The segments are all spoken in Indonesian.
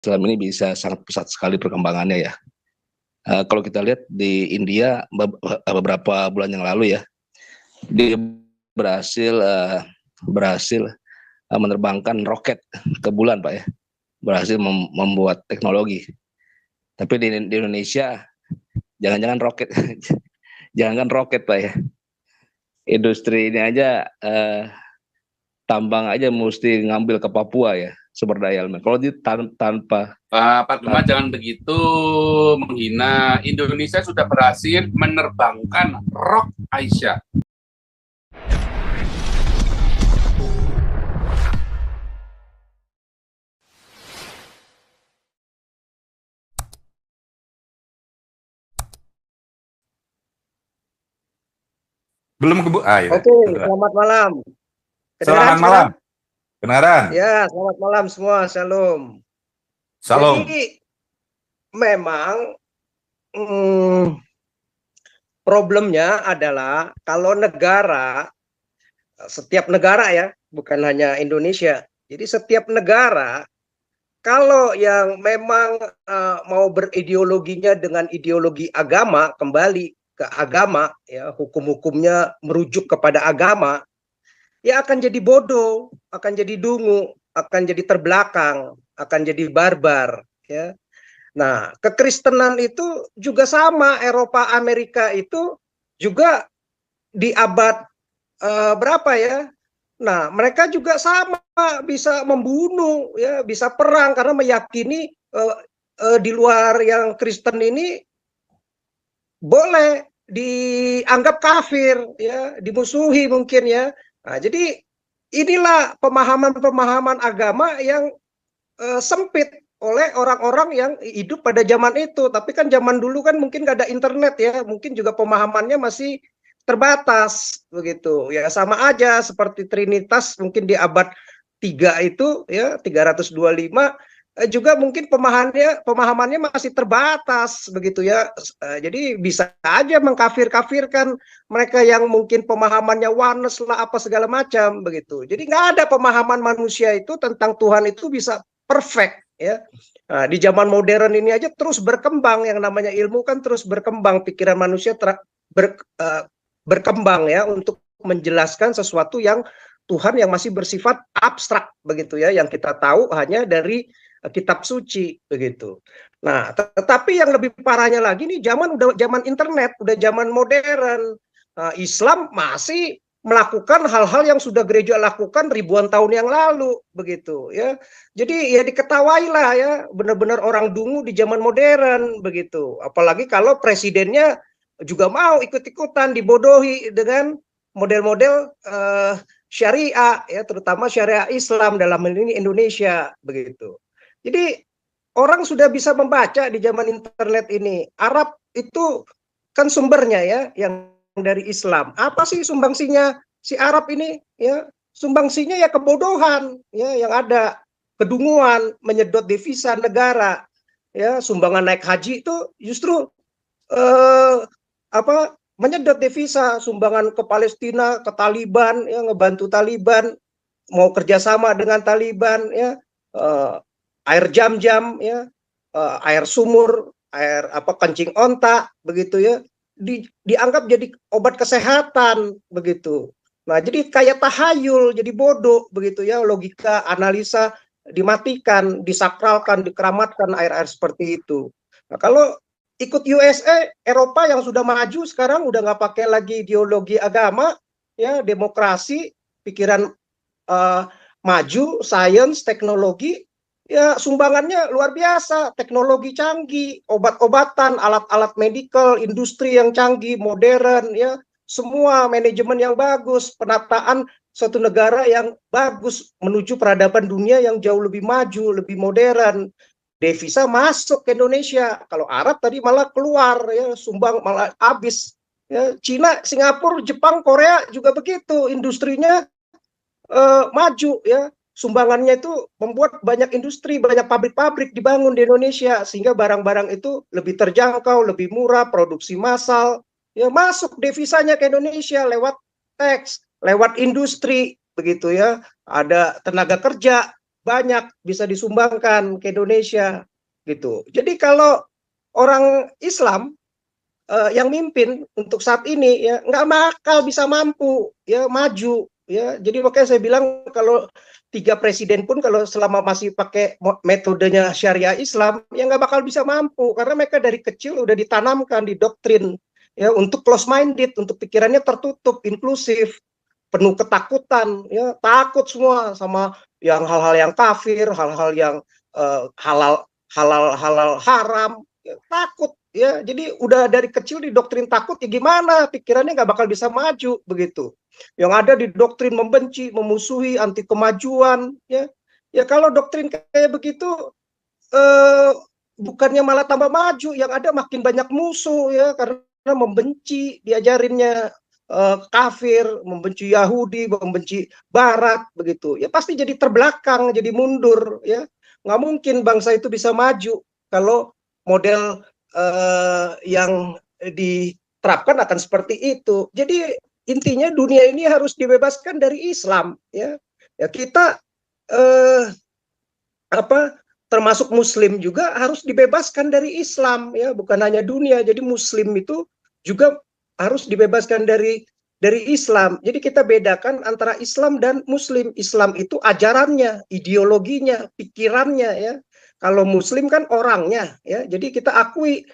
Islam ini bisa sangat pesat sekali perkembangannya ya. Kalau kita lihat di India beberapa bulan yang lalu ya, dia berhasil menerbangkan roket ke bulan, Pak ya, berhasil membuat teknologi. Tapi di Indonesia jangan-jangan roket, jangan roket, Pak ya, industri ini aja tambang aja mesti ngambil ke Papua ya, sumber daya alam. Kalau di tanpa Pak Gema jangan begitu menghina. Indonesia sudah berhasil menerbangkan Rock Aisyah. Belum ya. Oke, selamat malam. Selamat malam. Kedengaran? Ya, selamat malam semua. Shalom. Salam. Jadi memang problemnya adalah kalau setiap negara ya, bukan hanya Indonesia. Jadi setiap negara kalau yang memang mau berideologinya dengan ideologi agama, kembali ke agama, ya hukum-hukumnya merujuk kepada agama, ya akan jadi bodoh, akan jadi dungu, akan jadi terbelakang, akan jadi barbar, ya. Nah, kekristenan itu juga sama, Eropa, Amerika itu juga di abad berapa ya? Nah, mereka juga sama bisa membunuh, ya, bisa perang karena meyakini di luar yang Kristen ini boleh dianggap kafir, ya, dimusuhi mungkin ya. Nah, jadi inilah pemahaman-pemahaman agama yang sempit oleh orang-orang yang hidup pada zaman itu. Tapi kan zaman dulu kan mungkin nggak ada internet ya, mungkin juga pemahamannya masih terbatas begitu. Ya sama aja seperti Trinitas mungkin di abad 3 itu ya 325 juga mungkin pemahamannya masih terbatas begitu ya. Jadi bisa aja mengkafir-kafirkan mereka yang mungkin pemahamannya oneness lah apa segala macam begitu. Jadi nggak ada pemahaman manusia itu tentang Tuhan itu bisa perfect ya. Nah, di zaman modern ini aja terus berkembang, yang namanya ilmu kan terus berkembang, pikiran manusia berkembang ya untuk menjelaskan sesuatu yang Tuhan yang masih bersifat abstrak begitu ya, yang kita tahu hanya dari kitab suci begitu. Nah, tetapi yang lebih parahnya lagi nih udah zaman internet, udah zaman modern. Islam masih melakukan hal-hal yang sudah gereja lakukan ribuan tahun yang lalu begitu ya. Jadi ya diketawailah ya, benar-benar orang dungu di zaman modern begitu. Apalagi kalau presidennya juga mau ikut-ikutan dibodohi dengan model-model syariah ya, terutama syariah Islam dalam ini Indonesia begitu. Jadi orang sudah bisa membaca di zaman internet ini. Arab itu kan sumbernya ya, yang dari Islam. Apa sih sumbangsinya si Arab ini? Ya, sumbangsinya ya kebodohan, ya yang ada kedunguan, menyedot devisa negara. Ya, sumbangan naik haji itu justru menyedot devisa, sumbangan ke Palestina, ke Taliban, ya ngebantu Taliban, mau kerjasama dengan Taliban, ya air jam-jam, ya air sumur, air kencing onta, begitu ya, dianggap jadi obat kesehatan, begitu. Nah, jadi kayak tahayul, jadi bodoh, begitu ya, logika, analisa dimatikan, disakralkan, dikeramatkan air-air seperti itu. Nah, kalau ikut USA, Eropa yang sudah maju sekarang udah nggak pakai lagi ideologi agama, ya demokrasi, pikiran maju, sains, teknologi, ya sumbangannya luar biasa, teknologi canggih, obat-obatan, alat-alat medical, industri yang canggih, modern, ya semua manajemen yang bagus, penataan suatu negara yang bagus menuju peradaban dunia yang jauh lebih maju, lebih modern. Devisa masuk ke Indonesia. Kalau Arab tadi malah keluar, ya sumbang malah habis. Ya, Cina, Singapura, Jepang, Korea juga begitu, industrinya maju ya. Sumbangannya itu membuat banyak industri, banyak pabrik-pabrik dibangun di Indonesia sehingga barang-barang itu lebih terjangkau, lebih murah, produksi massal. Ya masuk devisanya ke Indonesia lewat teks, lewat industri begitu ya. Ada tenaga kerja banyak bisa disumbangkan ke Indonesia gitu. Jadi kalau orang Islam yang mimpin untuk saat ini ya nggak bakal bisa mampu ya maju ya. Jadi makanya saya bilang kalau 3 presiden pun kalau selama masih pakai metodenya syariah Islam ya nggak bakal bisa mampu karena mereka dari kecil udah ditanamkan di doktrin ya untuk close minded, untuk pikirannya tertutup, inklusif, penuh ketakutan ya, takut semua sama yang hal-hal yang kafir, hal-hal yang halal halal halal haram ya, takut ya. Jadi udah dari kecil didoktrin takut ya gimana pikirannya nggak bakal bisa maju begitu. Yang ada didoktrin membenci, memusuhi, anti kemajuan ya. Ya kalau doktrin kayak begitu eh, bukannya malah tambah maju, yang ada makin banyak musuh ya karena membenci diajarinnya kafir, membenci Yahudi, membenci Barat begitu. Ya pasti jadi terbelakang, jadi mundur ya. Nggak mungkin bangsa itu bisa maju kalau model yang diterapkan akan seperti itu. Jadi intinya dunia ini harus dibebaskan dari Islam ya. Ya kita termasuk Muslim juga harus dibebaskan dari Islam ya, bukan hanya dunia. Jadi Muslim itu juga harus dibebaskan dari Islam. Jadi kita bedakan antara Islam dan Muslim. Islam itu ajarannya, ideologinya, pikirannya ya. Kalau Muslim kan orangnya ya. Jadi kita akui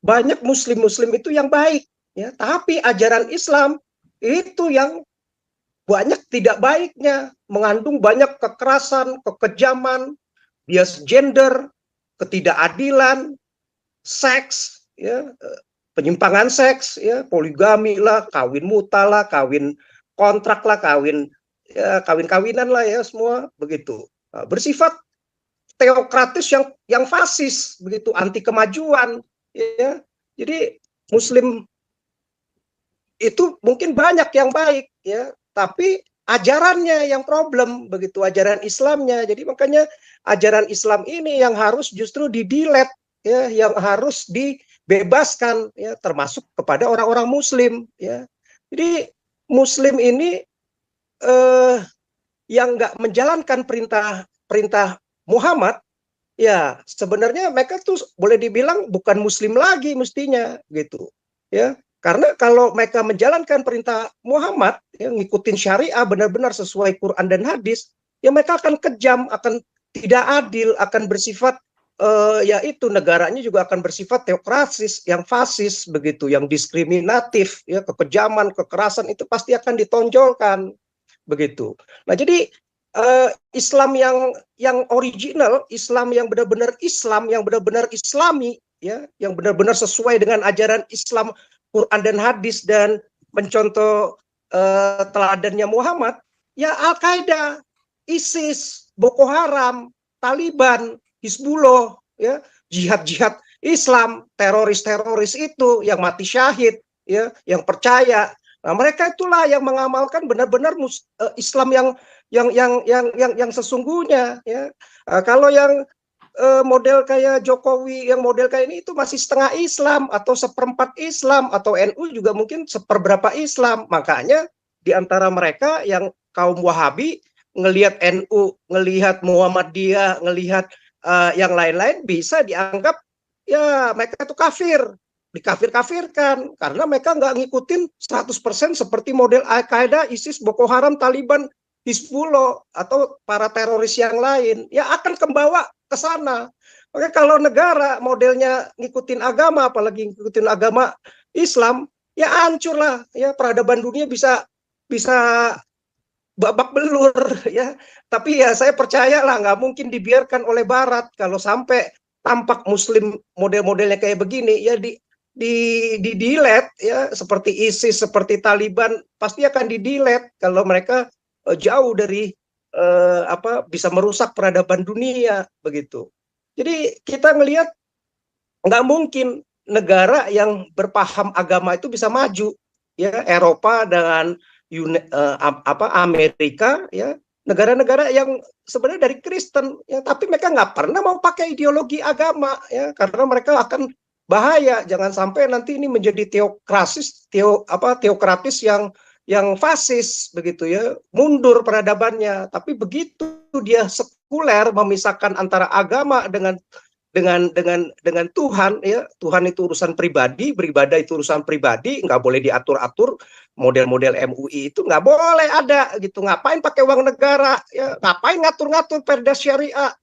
banyak Muslim itu yang baik ya, tapi ajaran Islam itu yang banyak tidak baiknya, mengandung banyak kekerasan, kekejaman, bias gender, ketidakadilan, seks, ya, penyimpangan seks, ya, poligami lah, kawin muta lah, kawin kontrak lah, kawin-kawinan lah ya semua begitu. Bersifat teokratis yang fasis begitu, anti kemajuan ya. Jadi Muslim itu mungkin banyak yang baik ya, tapi ajarannya yang problem begitu, ajaran Islamnya. Jadi makanya ajaran Islam ini yang harus justru didilet ya, yang harus dibebaskan ya, termasuk kepada orang-orang Muslim ya. Jadi Muslim ini yang nggak menjalankan perintah Muhammad ya sebenarnya mereka tuh boleh dibilang bukan Muslim lagi mestinya gitu ya. Karena kalau mereka menjalankan perintah Muhammad, ya, ngikutin syariah benar-benar sesuai Quran dan hadis, ya mereka akan kejam, akan tidak adil, akan bersifat, yaitu negaranya juga akan bersifat teokrasis, yang fasis, begitu, yang diskriminatif, ya kekejaman, kekerasan itu pasti akan ditonjolkan, begitu. Nah jadi Islam yang original, Islam yang benar-benar Islam, yang benar-benar Islami, ya, yang benar-benar sesuai dengan ajaran Islam Quran dan hadis dan mencontoh teladannya Muhammad, ya Al-Qaeda, ISIS, Boko Haram, Taliban, Hizbullah, ya, jihad-jihad Islam, teroris-teroris itu yang mati syahid, ya, yang percaya. Nah, mereka itulah yang mengamalkan benar-benar Islam yang sesungguhnya, ya. Kalau yang model kayak Jokowi, yang model kayak ini itu masih setengah Islam atau seperempat Islam, atau NU juga mungkin seperberapa Islam. Makanya di antara mereka yang kaum Wahabi ngelihat NU, ngelihat Muhammadiyah, ngelihat yang lain-lain bisa dianggap ya mereka itu kafir, dikafir-kafirkan karena mereka nggak ngikutin 100% seperti model Al-Qaeda, ISIS, Boko Haram, Taliban, Hizbullah atau para teroris yang lain, ya akan kebawa ke sana. Oke, kalau negara modelnya ngikutin agama, apalagi ngikutin agama Islam, ya hancur lah, ya peradaban dunia bisa babak belur ya. Tapi ya saya percaya lah nggak mungkin dibiarkan oleh Barat kalau sampai tampak Muslim model-modelnya kayak begini ya di delete ya, seperti ISIS, seperti Taliban pasti akan di delete kalau mereka jauh dari bisa merusak peradaban dunia begitu. Jadi kita ngelihat nggak mungkin negara yang berpaham agama itu bisa maju ya. Eropa dengan Amerika ya, negara-negara yang sebenarnya dari Kristen ya, tapi mereka nggak pernah mau pakai ideologi agama ya, karena mereka akan bahaya, jangan sampai nanti ini menjadi teokratis yang fasis begitu ya, mundur peradabannya. Tapi begitu dia sekuler, memisahkan antara agama dengan Tuhan, ya. Tuhan itu urusan pribadi, beribadah itu urusan pribadi, nggak boleh diatur-atur. Model-model MUI itu nggak boleh ada gitu. Ngapain pakai uang negara, ya? Ngapain ngatur-ngatur perda syariah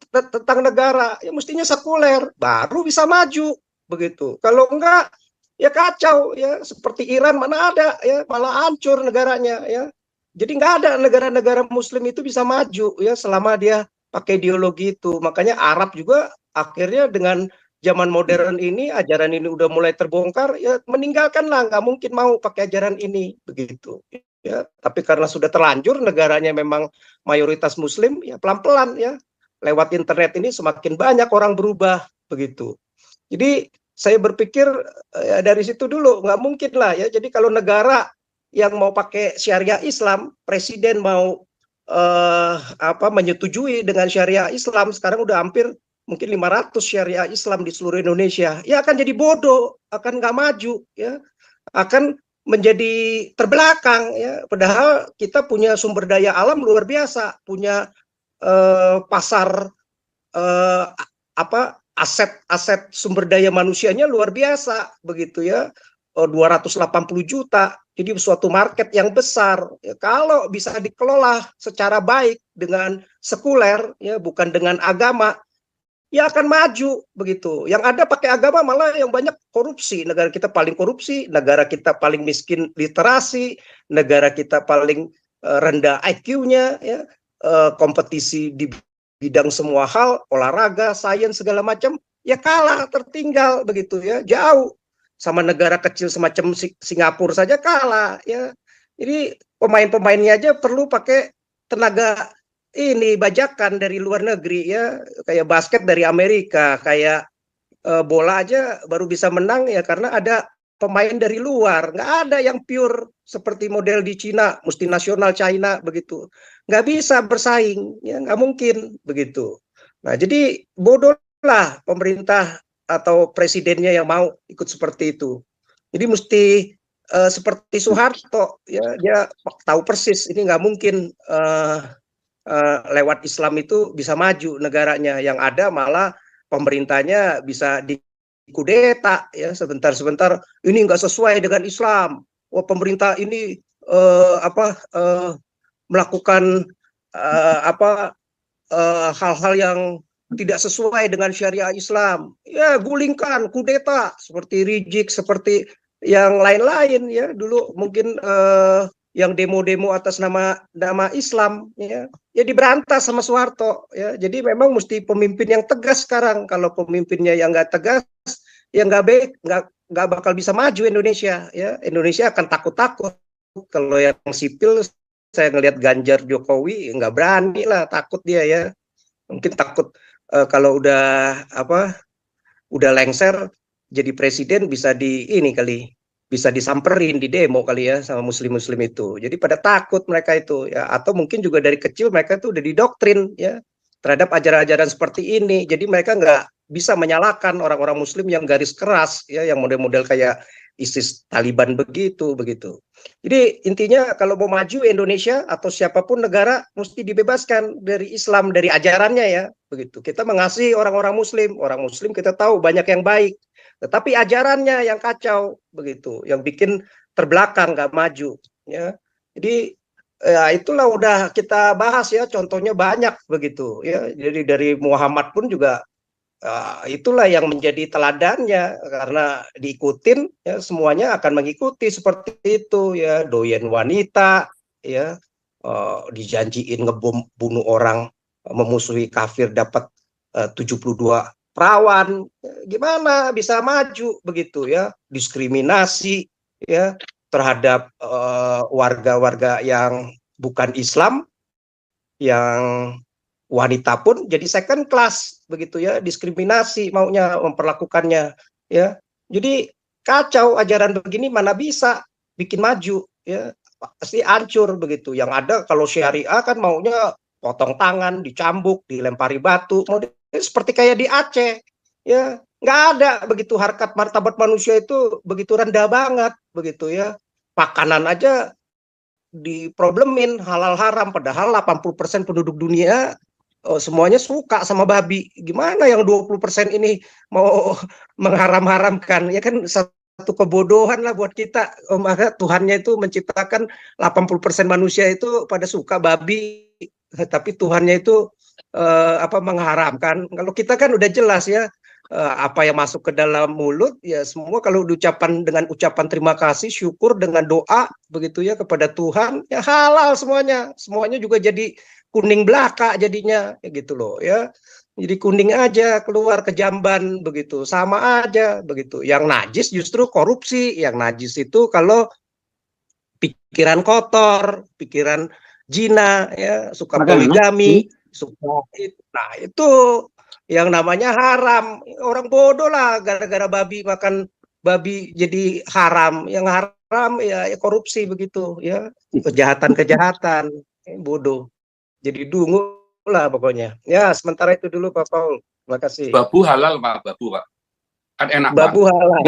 tentang negara? Ya mestinya sekuler, baru bisa maju begitu. Kalau enggak, ya kacau, ya. Seperti Iran mana ada, ya, malah hancur negaranya, ya. Jadi nggak ada negara-negara Muslim itu bisa maju, ya, selama dia pakai ideologi itu. Makanya Arab juga akhirnya dengan zaman modern ini, ajaran ini udah mulai terbongkar, ya meninggalkanlah, nggak mungkin mau pakai ajaran ini begitu, ya. Tapi karena sudah terlanjur negaranya memang mayoritas Muslim, ya pelan-pelan, ya, lewat internet ini semakin banyak orang berubah begitu. Jadi saya berpikir ya, dari situ dulu nggak mungkin lah, ya. Jadi kalau negara yang mau pakai syariah Islam, presiden mau menyetujui dengan syariah Islam, sekarang udah hampir mungkin 500 syariah Islam di seluruh Indonesia, ya akan jadi bodoh, akan nggak maju, ya, akan menjadi terbelakang, ya. Padahal kita punya sumber daya alam luar biasa, punya pasar aset sumber daya manusianya luar biasa begitu, ya. 280 juta, jadi suatu market yang besar, ya. Kalau bisa dikelola secara baik dengan sekuler, ya, bukan dengan agama, ya akan maju begitu. Yang ada pakai agama malah yang banyak korupsi. Negara kita paling korupsi, negara kita paling miskin literasi, negara kita paling rendah IQ-nya, ya. Kompetisi di bidang semua hal, olahraga, sains segala macam, ya kalah, tertinggal begitu, ya, jauh sama negara kecil semacam Singapura saja kalah, ya. Jadi pemain-pemainnya aja perlu pakai tenaga ini bajakan dari luar negeri, ya, kayak basket dari Amerika, kayak bola aja baru bisa menang, ya, karena ada pemain dari luar. Nggak ada yang pure seperti model di Cina, mesti nasional China begitu, nggak bisa bersaing, ya, nggak mungkin begitu. Nah, jadi bodoh lah pemerintah atau presidennya yang mau ikut seperti itu. Jadi mesti seperti Soeharto, ya, dia tahu persis ini nggak mungkin lewat Islam itu bisa maju negaranya. Yang ada malah pemerintahnya bisa dikudeta, ya, sebentar-sebentar ini nggak sesuai dengan Islam. Wah, pemerintah ini melakukan hal-hal yang tidak sesuai dengan syariah Islam, ya gulingkan, kudeta, seperti Rizik, seperti yang lain-lain, ya. Dulu mungkin yang demo-demo atas nama Islam, ya diberantas sama Soeharto, ya. Jadi memang mesti pemimpin yang tegas sekarang. Kalau pemimpinnya yang nggak tegas, ya nggak bakal bisa maju Indonesia, ya. Indonesia akan takut-takut. Kalau yang sipil, saya ngelihat Ganjar, Jokowi nggak berani lah, takut dia, ya. Mungkin takut kalau udah lengser jadi presiden bisa bisa disamperin di demo kali, ya, sama muslim-muslim itu. Jadi pada takut mereka itu, ya. Atau mungkin juga dari kecil mereka itu udah didoktrin, ya, terhadap ajaran-ajaran seperti ini. Jadi mereka nggak bisa menyalahkan orang-orang muslim yang garis keras, ya, yang model-model kayak ISIS, Taliban begitu. Jadi intinya kalau mau maju Indonesia atau siapapun negara mesti dibebaskan dari Islam, dari ajarannya, ya, begitu. Kita mengasihi orang muslim kita tahu banyak yang baik, tetapi ajarannya yang kacau begitu, yang bikin terbelakang, nggak maju, ya. Jadi ya itulah udah kita bahas, ya, contohnya banyak begitu, ya. Jadi dari Muhammad pun juga itulah yang menjadi teladannya, karena diikutin, ya, semuanya akan mengikuti seperti itu, ya. Doyan wanita, ya, dijanjiin ngebom, bunuh orang, memusuhi kafir, dapat 72 perawan, gimana bisa maju begitu, ya. Diskriminasi, ya, terhadap warga-warga yang bukan Islam, yang wanita pun jadi second class begitu, ya, diskriminasi maunya memperlakukannya, ya. Jadi kacau, ajaran begini mana bisa bikin maju, ya, pasti hancur begitu. Yang ada kalau syariah kan maunya potong tangan, dicambuk, dilempari batu, mau seperti kayak di Aceh, ya. Nggak ada begitu, harkat martabat manusia itu begitu rendah banget begitu, ya. Makanan aja diproblemin halal haram, padahal 80% penduduk dunia semuanya suka sama babi. Gimana yang 20% ini mau mengharam-haramkan? Ya kan satu kebodohan lah buat kita. Maka Tuhannya itu menciptakan 80% manusia itu pada suka babi, tapi Tuhannya itu mengharamkan. Kalau kita kan udah jelas ya, apa yang masuk ke dalam mulut ya semua kalau diucapkan dengan ucapan terima kasih, syukur dengan doa begitu ya kepada Tuhan, ya halal semuanya juga jadi kuning belaka jadinya ya gitu loh ya. Jadi kuning aja keluar ke jamban begitu, sama aja begitu. Yang najis justru korupsi, yang najis itu kalau pikiran kotor, pikiran zina ya, suka poligami, suka nah itu yang namanya haram. Orang bodoh lah gara-gara babi makan babi jadi haram. Yang haram ya korupsi begitu ya, kejahatan-kejahatan, bodoh. Jadi dungu lah pokoknya. Ya, sementara itu dulu Pak Paul. Terima kasih. Babu halal Pak, babu Pak. Kan enak Babu Pak. halal.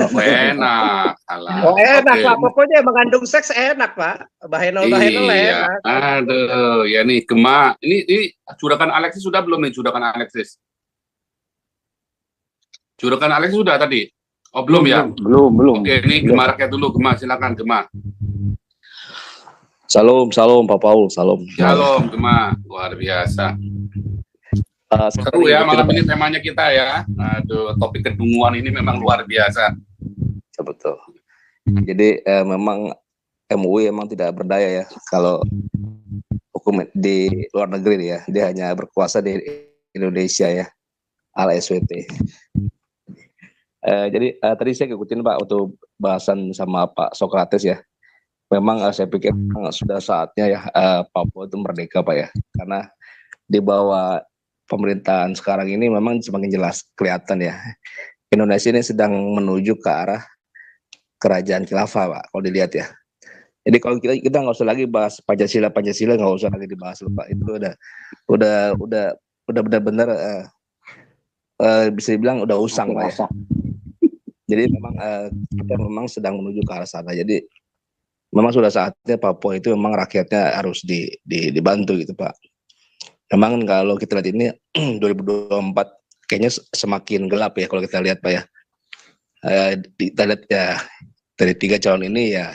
Oh, enak, halal. Oh enak Oke. Pak, pokoknya mengandung seks enak Pak. Bahenol-bahenol Iya, enak. aduh, ya nih Gema. Ini juragan Alexis sudah belum nih, juragan Alexis? Juragan Alexis sudah tadi? Oh belum ya? Belum. Oke, ini Gema rakyat dulu, Gema, silakan Gema. Salam Pak Paul, salam. Shalom, Gema, luar biasa. Seru ya malam ini temanya kita ya. Aduh, topik kedunguan ini memang luar biasa. Betul. Jadi memang MUI emang tidak berdaya ya kalau hukum di luar negeri ya. Dia hanya berkuasa di Indonesia ya, ala SWT. Jadi tadi saya ngikutin Pak untuk bahasan sama Pak Sokrates ya. Memang saya pikir sudah saatnya ya Papua itu merdeka Pak ya. Karena di bawah pemerintahan sekarang ini memang semakin jelas kelihatan ya. Indonesia ini sedang menuju ke arah kerajaan khilafah Pak, kalau dilihat ya. Jadi kalau kita nggak usah lagi bahas Pancasila nggak usah lagi dibahas Pak. Itu udah benar-benar bisa dibilang udah usang Pak ya. Jadi memang kita memang sedang menuju ke arah sana. Jadi memang sudah saatnya Papua itu memang rakyatnya harus dibantu gitu Pak. Memang kalau kita lihat ini 2024 kayaknya semakin gelap ya kalau kita lihat Pak ya. Kita lihat ya dari 3 calon ini ya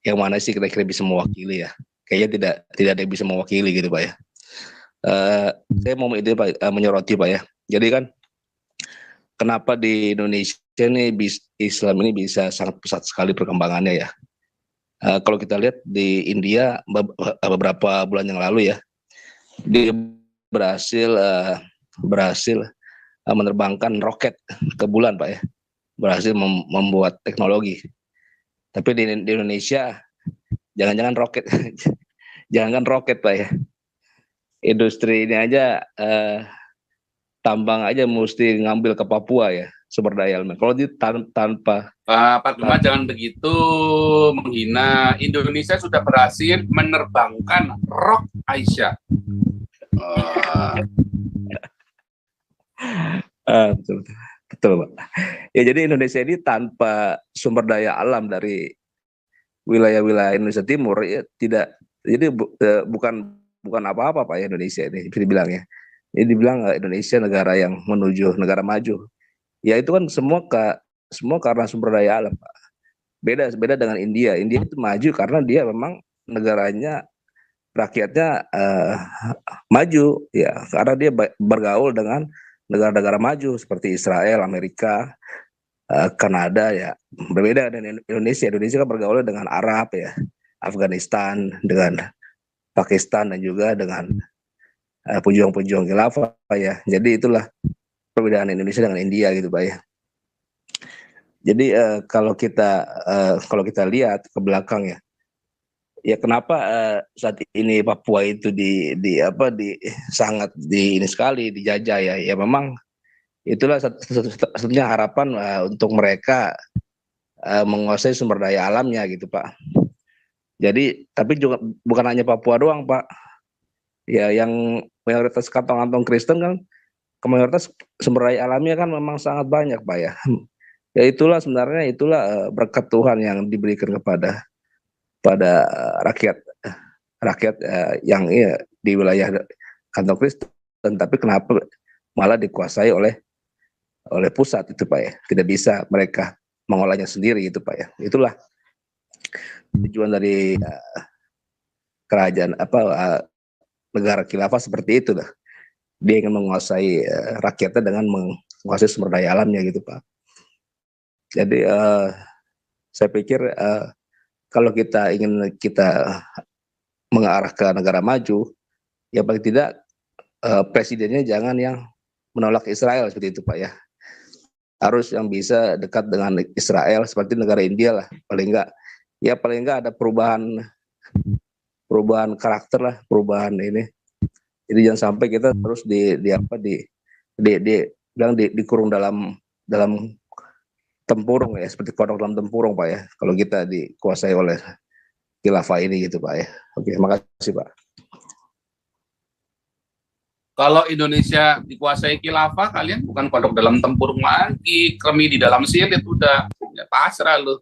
yang mana sih kira-kira bisa mewakili ya. Kayaknya tidak ada yang bisa mewakili gitu Pak ya. Saya mau ide Pak, menyoroti Pak ya. Jadi kan kenapa di Indonesia ini Islam ini bisa sangat pesat sekali perkembangannya ya. Kalau kita lihat di India beberapa bulan yang lalu ya, dia berhasil menerbangkan roket ke bulan Pak ya, berhasil membuat teknologi. Tapi di Indonesia jangan-jangan roket Pak ya, industri ini aja tambang aja mesti ngambil ke Papua ya, sumber daya alam. Kalau di tanpa Pak Gema jangan begitu menghina. Indonesia sudah berhasil menerbangkan Rock Aisyah. Betul Pak. Ya jadi Indonesia ini tanpa sumber daya alam dari wilayah-wilayah Indonesia Timur ya tidak. Jadi bukan apa-apa Pak ya Indonesia ini bisa dibilang ya. Ini dibilang Indonesia negara yang menuju negara maju. Ya itu kan semua karena sumber daya alam Pak. Beda dengan India. India itu maju karena dia memang negaranya rakyatnya maju ya karena dia bergaul dengan negara-negara maju seperti Israel, Amerika, Kanada ya. Berbeda dengan Indonesia. Indonesia kan bergaul dengan Arab ya, Afghanistan, dengan Pakistan dan juga dengan pejuang-pejuang khilafah ya. Jadi itulah perbedaan Indonesia dengan India gitu Pak ya. Jadi kalau kita lihat ke belakang ya kenapa saat ini Papua itu sangat ini sekali dijajah ya. Ya memang itulah satunya harapan untuk mereka menguasai sumber daya alamnya gitu Pak. Jadi tapi juga bukan hanya Papua doang Pak. Ya yang mayoritas kantong-kantong Kristen kan mayoritas sumber daya alamnya kan memang sangat banyak Pak ya. Ya itulah sebenarnya berkat Tuhan yang diberikan kepada rakyat yang di wilayah kantong Kristen, tapi kenapa malah dikuasai oleh pusat itu Pak ya? Tidak bisa mereka mengolahnya sendiri itu Pak ya. Itulah tujuan dari kerajaan negara khilafah seperti itu dah. Dia ingin menguasai rakyatnya dengan menguasai sumber daya alamnya gitu Pak. Jadi saya pikir kalau kita ingin mengarah ke negara maju, ya paling tidak presidennya jangan yang menolak Israel seperti itu Pak ya. Harus yang bisa dekat dengan Israel seperti negara India lah, paling enggak ada perubahan karakter lah, perubahan ini. Jadi jangan sampai kita terus dikurung dalam tempurung ya, seperti kodok dalam tempurung Pak ya. Kalau kita dikuasai oleh khilafah ini gitu Pak ya. Oke, makasih Pak. Kalau Indonesia dikuasai khilafah, kalian bukan kodok dalam tempurung lagi, kremi di dalam silit udah, ya pasrah lu.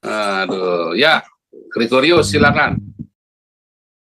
Aduh, ya, Gregorius silakan.